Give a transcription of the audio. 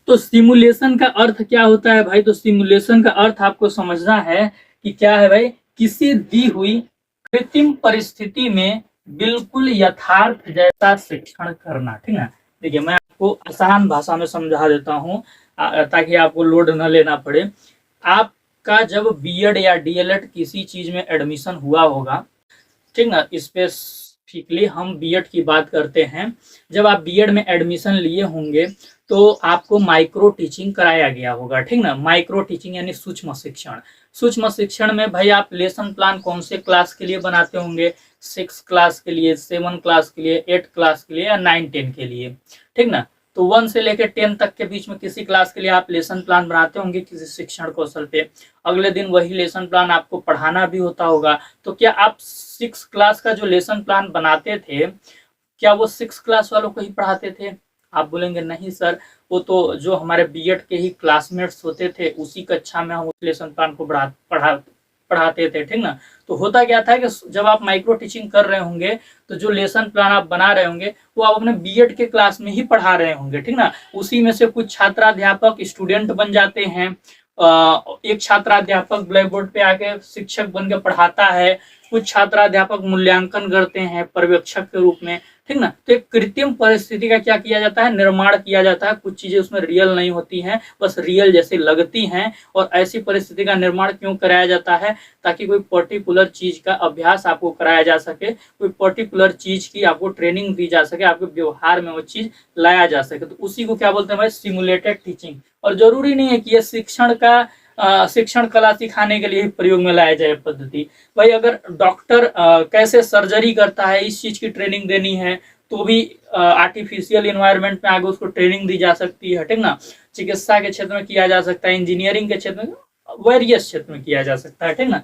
तो सिमुलेशन का अर्थ क्या होता है भाई? तो सिमुलेशन का अर्थ आपको समझना है कि क्या है भाई, किसी दी हुई कृत्रिम परिस्थिति में बिल्कुल यथार्थ जैसा शिक्षण करना। ठीक है, देखिए मैं आपको आसान भाषा में समझा देता हूँ ताकि आपको लोड न लेना पड़े। आपका जब बीएड या डीएलएड किसी चीज में एडमिशन हुआ होगा, ठीक ना, स्पेसिफिकली हम बीएड की बात करते हैं। जब आप बीएड में एडमिशन लिए होंगे तो आपको माइक्रो टीचिंग कराया गया होगा। ठीक ना, माइक्रो टीचिंग यानी सूक्ष्म शिक्षण। सूक्ष्म शिक्षण में भाई आप लेसन प्लान कौन से क्लास के लिए बनाते होंगे? 6 क्लास के लिए, 7 क्लास के लिए, 8 क्लास के लिए या 9-10 के लिए। ठीक ना, तो 1 से लेकर 10 तक के बीच में किसी क्लास के लिए आप लेसन प्लान बनाते होंगे किसी शिक्षण कौशल पे। अगले दिन वही लेसन प्लान आपको पढ़ाना भी होता होगा। तो क्या आप 6 क्लास का जो लेसन प्लान बनाते थे, क्या वो 6 क्लास वालों को ही पढ़ाते थे? आप बोलेंगे नहीं सर, वो तो जो हमारे बीएड के ही क्लासमेट्स होते थे उसी कक्षा में हम उस लेसन प्लान को पढ़ाते थे। ठीक ना, तो होता क्या था कि जब आप माइक्रो टीचिंग कर रहे होंगे तो जो लेसन प्लान आप बना रहे होंगे वो आप अपने बीएड के क्लास में ही पढ़ा रहे होंगे। ठीक ना, उसी में से कुछ छात्राध्यापक स्टूडेंट बन जाते हैं। एक छात्राध्यापक ब्लैक बोर्ड पे आके शिक्षक बन के पढ़ाता है, कुछ छात्राध्यापक मूल्यांकन करते हैं पर्यवेक्षक के रूप में। ठीक ना, तो एक कृत्रिम परिस्थिति का क्या किया जाता है? निर्माण किया जाता है। कुछ चीजें उसमें रियल नहीं होती हैं, बस रियल जैसे लगती हैं। और ऐसी परिस्थिति का निर्माण क्यों कराया जाता है? ताकि कोई पर्टिकुलर चीज का अभ्यास आपको कराया जा सके, कोई पर्टिकुलर चीज की आपको ट्रेनिंग दी जा सके, आपके व्यवहार में वो चीज लाया जा सके। तो उसी को क्या बोलते हैं भाई? Simulated teaching. और जरूरी नहीं है कि ये शिक्षण कला सिखाने के लिए प्रयोग में लाया जाए पद्धति। भाई अगर डॉक्टर कैसे सर्जरी करता है इस चीज की ट्रेनिंग देनी है तो भी आर्टिफिशियल इन्वायरमेंट में आगे उसको ट्रेनिंग दी जा सकती है। ठीक ना, चिकित्सा के क्षेत्र में किया जा सकता है, इंजीनियरिंग के क्षेत्र में, वेरियस क्षेत्र में किया जा सकता है। ठीक ना,